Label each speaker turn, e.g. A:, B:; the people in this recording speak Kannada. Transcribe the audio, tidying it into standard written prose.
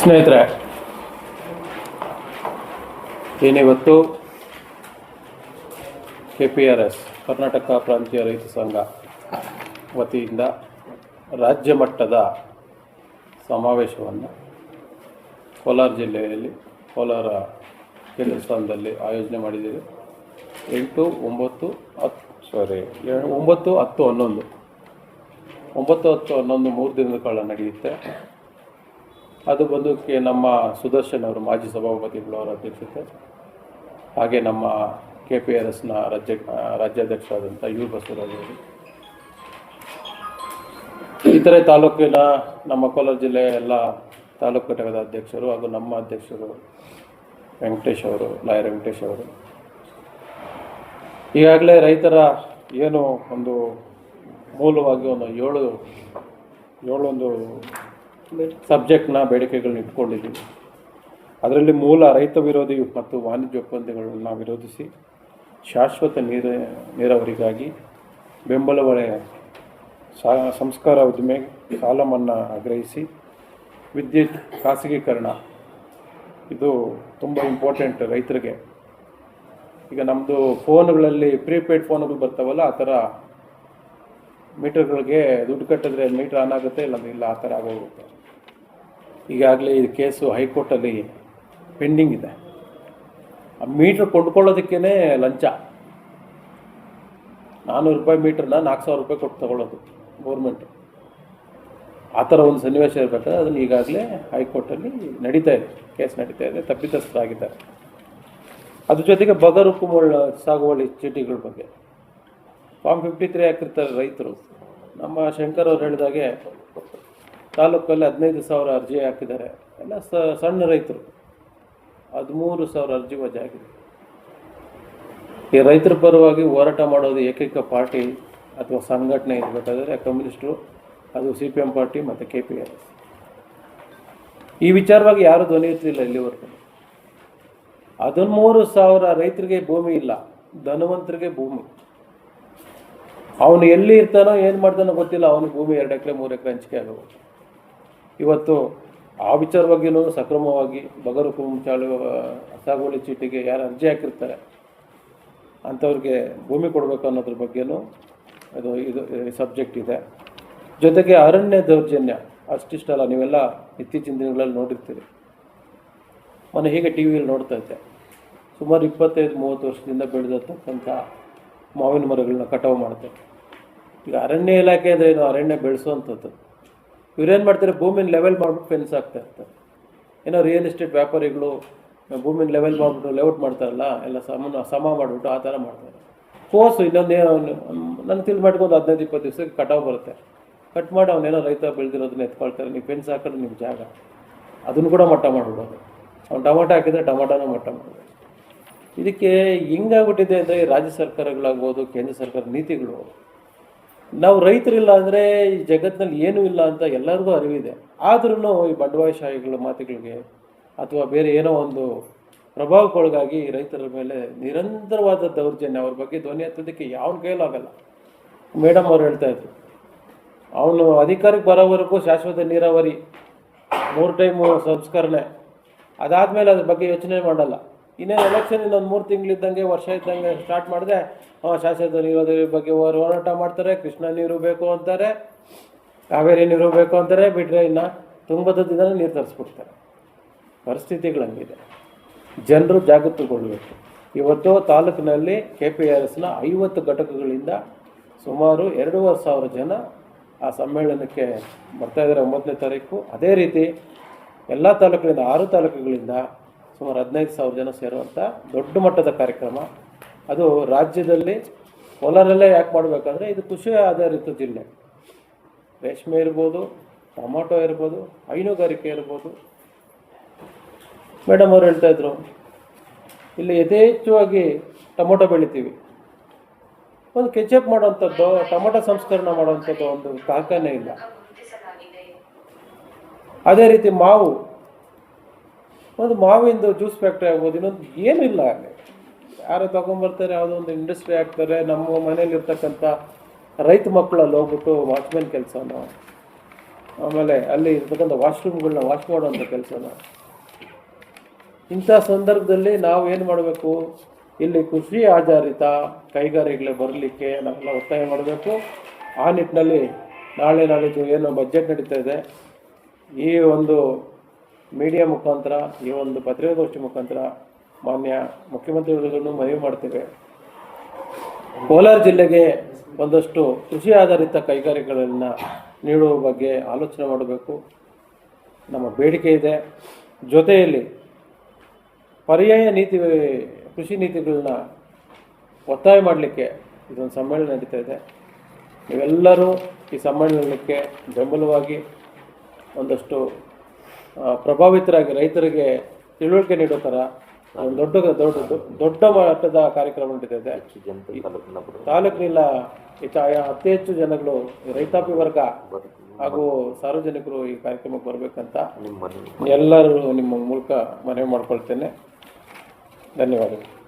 A: ಸ್ನೇಹಿತರೆ, ಏನಿವತ್ತು KPRS ಕರ್ನಾಟಕ ಪ್ರಾಂತೀಯ ರೈತ ಸಂಘ ವತಿಯಿಂದ ರಾಜ್ಯ ಮಟ್ಟದ ಸಮಾವೇಶವನ್ನು ಕೋಲಾರ ಜಿಲ್ಲೆಯಲ್ಲಿ ಕೋಲಾರ ಕೇಂದ್ರ ಸ್ಥಾನದಲ್ಲಿ ಆಯೋಜನೆ ಮಾಡಿದ್ದೀವಿ. 8, 9, 10, 11 3 ದಿನದ ಕಾಲ ನಡೆಯುತ್ತೆ. ಅದು ಬಂದು ನಮ್ಮ ಸುದರ್ಶನ್ ಅವರು ಮಾಜಿ ಸಭಾಪತಿಗಳವರ ಅಧ್ಯಕ್ಷತೆ, ಹಾಗೆ ನಮ್ಮ KPRSನ ರಾಜ್ಯಾಧ್ಯಕ್ಷರಾದಂಥ ಯು ಬಸವರಾಜ್ ಅವರು, ಇತರೆ ತಾಲೂಕಿನ ನಮ್ಮ ಕೋಲಾರ ಜಿಲ್ಲೆಯ ಎಲ್ಲ ತಾಲೂಕು ಘಟಕದ ಅಧ್ಯಕ್ಷರು ಹಾಗೂ ನಮ್ಮ ಅಧ್ಯಕ್ಷರು ವೆಂಕಟೇಶ್ ಅವರು, ಲಾಯರ್ ವೆಂಕಟೇಶ್ ಅವರು, ಈಗಾಗಲೇ ರೈತರ ಏನು ಒಂದು ಮೂಲವಾಗಿ ಒಂದು ಸಬ್ಜೆಕ್ಟ್ನ ಬೇಡಿಕೆಗಳನ್ನ ಇಟ್ಕೊಂಡಿದ್ದೀವಿ. ಅದರಲ್ಲಿ ಮೂಲ ರೈತ ವಿರೋಧಿ ಮತ್ತು ವಾಣಿಜ್ಯ ಒಪ್ಪಂದಗಳನ್ನು ವಿರೋಧಿಸಿ ಶಾಶ್ವತ ನೀರಾವರಿಗಾಗಿ ಬೆಂಬಲ ಬೆಲೆ ಸಂಸ್ಕಾರ ಉದ್ದಿಮೆ ಸಾಲ ಮನ್ನಾ ಆಗ್ರಹಿಸಿ ವಿದ್ಯುತ್ ಖಾಸಗೀಕರಣ, ಇದು ತುಂಬ ಇಂಪಾರ್ಟೆಂಟ್ ರೈತರಿಗೆ. ಈಗ ನಮ್ಮದು ಫೋನ್ಗಳಲ್ಲಿ ಪ್ರೀಪೇಯ್ಡ್ ಫೋನ್ಗಳು ಬರ್ತಾವಲ್ಲ, ಆ ಥರ ಮೀಟರ್ಗಳಿಗೆ ದುಡ್ಡು ಕಟ್ಟಿದ್ರೆ ಮೀಟ್ರ್ ಆನ್ ಆಗುತ್ತೆ, ಇಲ್ಲ ಆ ಥರ ಆಗೋಗುತ್ತೆ. ಈಗಾಗಲೇ ಈ ಕೇಸು ಹೈಕೋರ್ಟಲ್ಲಿ ಪೆಂಡಿಂಗ್ ಇದೆ. ಆ ಮೀಟ್ರ್ ಕೊಂಡ್ಕೊಳ್ಳೋದಕ್ಕೇ ಲಂಚ, 400 ರೂಪಾಯಿ ಮೀಟ್ರನ್ನ 4,000 ರೂಪಾಯಿ ಕೊಟ್ಟು ತಗೊಳ್ಳೋದು ಗೌರ್ಮೆಂಟು. ಆ ಥರ ಒಂದು ಸನ್ನಿವೇಶ ಇರಬೇಕಾದ್ರೆ ಅದನ್ನು ಈಗಾಗಲೇ ಹೈಕೋರ್ಟಲ್ಲಿ ಕೇಸ್ ನಡೀತಾ ಇದೆ, ತಪ್ಪಿತಸ್ಥರಾಗಿದ್ದಾರೆ. ಅದ್ರ ಜೊತೆಗೆ ಬಗರುಕುಮಳ ಸಾಗುವಳಿ ಚೀಟಿಗಳ ಬಗ್ಗೆ ಫಾರ್ಮ್ 53 ಹಾಕಿರ್ತಾರೆ ರೈತರು. ನಮ್ಮ ಶಂಕರ್ ಅವ್ರು ಹೇಳಿದಾಗೆ ತಾಲೂಕಲ್ಲಿ 15,000 ಅರ್ಜಿ ಹಾಕಿದ್ದಾರೆ. ಎಲ್ಲ ಸಣ್ಣ ರೈತರು 13,000 ಅರ್ಜಿ ವಜಾ ಆಗಿದೆ. ಈ ರೈತರ ಪರವಾಗಿ ಹೋರಾಟ ಮಾಡೋದು ಏಕೈಕ ಪಾರ್ಟಿ ಅಥವಾ ಸಂಘಟನೆ ಇರಬೇಕಾದ್ರೆ ಕಮ್ಯುನಿಸ್ಟರು, ಅದು CPM ಪಾರ್ಟಿ ಮತ್ತು KPRS. ಈ ವಿಚಾರವಾಗಿ ಯಾರೂ ಧ್ವನಿ ಎತ್ತಲಿಲ್ಲ ಇಲ್ಲಿವರೆಗೂ. 13,000 ರೈತರಿಗೆ ಭೂಮಿ ಇಲ್ಲ, ಧನವಂತರಿಗೆ ಭೂಮಿ. ಅವನು ಎಲ್ಲಿ ಇರ್ತಾನೋ ಏನು ಮಾಡ್ತಾನೋ ಗೊತ್ತಿಲ್ಲ, ಅವನಿಗೆ ಭೂಮಿ 2 ಎಕರೆ 3 ಎಕರೆ ಹಂಚಿಕೆ ಆಗೋದು. ಇವತ್ತು ಆ ವಿಚಾರವಾಗಿಯೂ ಸಕ್ರಮವಾಗಿ ಬಗರುಕುಂ ಸಾಗುವಳಿ ಚೀಟಿಗೆ ಯಾರು ಅರ್ಜಿ ಹಾಕಿರ್ತಾರೆ ಅಂಥವ್ರಿಗೆ ಭೂಮಿ ಕೊಡಬೇಕು ಅನ್ನೋದ್ರ ಬಗ್ಗೆಯೂ ಇದು ಸಬ್ಜೆಕ್ಟ್ ಇದೆ. ಜೊತೆಗೆ ಅರಣ್ಯ ದೌರ್ಜನ್ಯ ಅಷ್ಟಿಷ್ಟಲ್ಲ, ನೀವೆಲ್ಲ ಇತ್ತೀಚಿನ ದಿನಗಳಲ್ಲಿ ನೋಡಿರ್ತೀರಿ. ಮೊನ್ನೆ ಹೀಗೆ TVಯಲ್ಲಿ ನೋಡ್ತಾ ಇದ್ದೆ, ಸುಮಾರು 25-30 ವರ್ಷದಿಂದ ಬೆಳೆದಿರ್ತಕ್ಕಂಥ ಮಾವಿನ ಮರಗಳನ್ನ ಕಟಾವು ಮಾಡ್ತಾರೆ. ಈಗ ಅರಣ್ಯ ಇಲಾಖೆ ಅಂದರೆ ಏನು, ಅರಣ್ಯ ಬೆಳೆಸುವಂಥದ್ದು. ಇವರೇನು ಮಾಡ್ತಾರೆ, ಭೂಮಿನ ಲೆವೆಲ್ ಮಾಡಿಬಿಟ್ಟು ಫೆನ್ಸ್ ಆಗ್ತಾ ಇರ್ತಾರೆ. ಏನೋ ರಿಯಲ್ ಎಸ್ಟೇಟ್ ವ್ಯಾಪಾರಿಗಳು ಭೂಮಿನ ಲೆವೆಲ್ ಮಾಡಿಬಿಟ್ಟು ಲೇಔಟ್ ಮಾಡ್ತಾರಲ್ಲ, ಎಲ್ಲ ಸಮ ಮಾಡಿಬಿಟ್ಟು ಆ ಥರ ಮಾಡ್ತಾರೆ. ಕೋಸು ಇನ್ನೊಂದೇನೋ ನನಗೆ ತಿಳಿ ಮಾಡ್ಕೊಂಡು 15-20 ದಿವಸಕ್ಕೆ ಕಟಾವು ಬರುತ್ತೆ. ಕಟ್ ಮಾಡಿ ಅವನೇನೋ ರೈತ ಬೆಳೆದಿರೋದನ್ನ ಎತ್ಕೊಳ್ತಾರೆ. ನೀವು ಫೆನ್ಸ್ ಹಾಕಿದ್ರೆ ನಿಮ್ಮ ಜಾಗ, ಅದನ್ನು ಕೂಡ ಮಟ್ಟ ಮಾಡಿಬಿಡೋದು. ಅವ್ನು ಟೊಮಾಟೊ ಹಾಕಿದರೆ ಟೊಮಾಟೋನ ಮಟ್ಟ ಮಾಡೋದು. ಇದಕ್ಕೆ ಹೆಂಗಾಗ್ಬಿಟ್ಟಿದೆ ಅಂದರೆ ರಾಜ್ಯ ಸರ್ಕಾರಗಳಾಗ್ಬೋದು, ಕೇಂದ್ರ ಸರ್ಕಾರ ನೀತಿಗಳು, ನಾವು ರೈತರಿಲ್ಲ ಅಂದರೆ ಈ ಜಗತ್ತಿನಲ್ಲಿ ಏನೂ ಇಲ್ಲ ಅಂತ ಎಲ್ಲರಿಗೂ ಅರಿವಿದೆ. ಆದ್ರೂ ಈ ಬಂಡವಾಳಶಾಹಿಗಳ ಮಾತುಗಳಿಗೆ ಅಥವಾ ಬೇರೆ ಏನೋ ಒಂದು ಪ್ರಭಾವಕ್ಕೊಳಗಾಗಿ ರೈತರ ಮೇಲೆ ನಿರಂತರವಾದ ದೌರ್ಜನ್ಯ, ಅವ್ರ ಬಗ್ಗೆ ಧ್ವನಿ ಎತ್ತೋದಕ್ಕೆ ಯಾವ ಕೈಲಾಗಲ್ಲ. ಮೇಡಮ್ ಅವ್ರು ಹೇಳ್ತಾಯಿದ್ರು, ಅವನು ಅಧಿಕಾರಕ್ಕೆ ಬರೋವರೆಗೂ ಶಾಶ್ವತ ನೀರಾವರಿ 3 ಟೈಮು ಸಂಸ್ಕರಣೆ, ಅದಾದಮೇಲೆ ಅದ್ರ ಬಗ್ಗೆ ಯೋಚನೆ ಮಾಡಲ್ಲ. ಇನ್ನೇನು ಎಲೆಕ್ಷನ್ ಇನ್ನೊಂದು 3 ತಿಂಗಳಿದ್ದಂಗೆ, ವರ್ಷ ಇದ್ದಂಗೆ ಸ್ಟಾರ್ಟ್ ಮಾಡಿದ್ರೆ ಶಾಶ್ವತ ನೀರಾವರಿ ಬಗ್ಗೆ ಹೋರಾಟ ಮಾಡ್ತಾರೆ. ಕೃಷ್ಣ ನೀರು ಬೇಕು ಅಂತಾರೆ, ಕಾವೇರಿ ನೀರು ಬೇಕು ಅಂತಾರೆ, ಬಿಟ್ಟರೆ ಇನ್ನು ತುಂಗಭದ್ರಾ ನೀರು ತರಿಸ್ಬಿಡ್ತಾರೆ. ಪರಿಸ್ಥಿತಿಗಳಂಗಿದೆ. ಜನರು ಜಾಗೃತಗೊಳ್ಳಬೇಕು. ಇವತ್ತು ತಾಲೂಕಿನಲ್ಲಿ KPRSನ 50 ಘಟಕಗಳಿಂದ ಸುಮಾರು 2,500 ಜನ ಆ ಸಮ್ಮೇಳನಕ್ಕೆ ಬರ್ತಾಯಿದ್ದಾರೆ 9ನೇ ತಾರೀಕು. ಅದೇ ರೀತಿ ಎಲ್ಲ ತಾಲೂಕುಗಳಿಂದ 6 ತಾಲೂಕುಗಳಿಂದ ಸುಮಾರು 15,000 ಜನ ಸೇರುವಂಥ ದೊಡ್ಡ ಮಟ್ಟದ ಕಾರ್ಯಕ್ರಮ. ಅದು ರಾಜ್ಯದಲ್ಲಿ ಕೋಲಾರಲ್ಲೇ ಯಾಕೆ ಮಾಡಬೇಕಂದ್ರೆ ಇದು ಕೃಷಿ ಆಧಾರಿತ ಜಿಲ್ಲೆ. ರೇಷ್ಮೆ ಇರ್ಬೋದು, ಟೊಮಾಟೊ ಇರ್ಬೋದು, ಹೈನುಗಾರಿಕೆ ಇರ್ಬೋದು. ಮೇಡಮ್ ಅವ್ರು ಹೇಳ್ತಾಯಿದ್ರು, ಇಲ್ಲಿ ಯಥೇಚ್ಛವಾಗಿ ಟೊಮೊಟೊ ಬೆಳಿತೀವಿ. ಒಂದು ಕೆಚಪ್ ಮಾಡೋವಂಥದ್ದು, ಟೊಮೊಟೊ ಸಂಸ್ಕರಣೆ ಮಾಡೋವಂಥದ್ದು ಒಂದು ಕಾರ್ಖಾನೆ ಇಲ್ಲ. ಅದೇ ರೀತಿ ಒಂದು ಮಾವಿಂದು ಜ್ಯೂಸ್ ಫ್ಯಾಕ್ಟ್ರಿ ಆಗ್ಬೋದು, ಇನ್ನೊಂದು ಏನೂ ಇಲ್ಲ. ಅಲ್ಲಿ ಯಾರೋ ತೊಗೊಂಬರ್ತಾರೆ, ಯಾವುದೋ ಒಂದು ಇಂಡಸ್ಟ್ರಿ ಹಾಕ್ತಾರೆ. ನಮ್ಮ ಮನೇಲಿರ್ತಕ್ಕಂಥ ರೈತ ಮಕ್ಕಳಲ್ಲಿ ಹೋಗ್ಬಿಟ್ಟು ವಾಚ್ಮೆನ್ ಕೆಲಸನೋ ಆಮೇಲೆ ಅಲ್ಲಿ ಇರ್ತಕ್ಕಂಥ ವಾಶ್ರೂಮ್ಗಳನ್ನ ವಾಶ್ ಮಾಡುವಂಥ ಕೆಲಸನ. ಇಂಥ ಸಂದರ್ಭದಲ್ಲಿ ನಾವು ಏನು ಮಾಡಬೇಕು, ಇಲ್ಲಿ ಕೃಷಿ ಆಧಾರಿತ ಕೈಗಾರಿಕೆಗಳು ಬರಲಿಕ್ಕೆ ನಾವೆಲ್ಲ ಒತ್ತಾಯ ಮಾಡಬೇಕು. ಆ ನಿಟ್ಟಿನಲ್ಲಿ ನಾಳೆ ನಾಳಿದ್ದು ಏನು ಬಜೆಟ್ ನಡೀತಾ ಇದೆ, ಈ ಒಂದು ಮೀಡಿಯಾ ಮುಖಾಂತರ, ಈ ಒಂದು ಪತ್ರಿಕಾಗೋಷ್ಠಿ ಮುಖಾಂತರ ಮಾನ್ಯ ಮುಖ್ಯಮಂತ್ರಿಗಳಿಗೂ ಮನವಿ ಮಾಡ್ತೇವೆ. ಕೋಲಾರ ಜಿಲ್ಲೆಗೆ ಒಂದಷ್ಟು ಕೃಷಿ ಆಧಾರಿತ ಕೈಗಾರಿಕೆಗಳನ್ನು ನೀಡುವ ಬಗ್ಗೆ ಆಲೋಚನೆ ಮಾಡಬೇಕು, ನಮ್ಮ ಬೇಡಿಕೆ ಇದೆ. ಜೊತೆಯಲ್ಲಿ ಪರ್ಯಾಯ ನೀತಿ, ಕೃಷಿ ನೀತಿಗಳನ್ನ ಒತ್ತಾಯ ಮಾಡಲಿಕ್ಕೆ ಇದೊಂದು ಸಮ್ಮೇಳನ ನಡೀತಾ ಇದೆ. ನೀವೆಲ್ಲರೂ ಈ ಸಮ್ಮೇಳನಕ್ಕೆ ಬೆಂಬಲವಾಗಿ ಒಂದಷ್ಟು ಪ್ರಭಾವಿತರಾಗಿ ರೈತರಿಗೆ ತಿಳುವಳಿಕೆ ನೀಡೋ ಥರ ಒಂದು ದೊಡ್ಡ ಮಟ್ಟದ ಕಾರ್ಯಕ್ರಮ ನಡೀತಿದೆ. ತಾಲೂಕಿನಿಂದ ಅತಿ ಹೆಚ್ಚು ಜನಗಳು ರೈತಾಪಿ ವರ್ಗ ಹಾಗೂ ಸಾರ್ವಜನಿಕರು ಈ ಕಾರ್ಯಕ್ರಮಕ್ಕೆ ಬರಬೇಕಂತ ಎಲ್ಲರೂ ನಿಮ್ಮ ಮೂಲಕ ಮನವಿ ಮಾಡ್ಕೊಳ್ತೇನೆ. ಧನ್ಯವಾದಗಳು.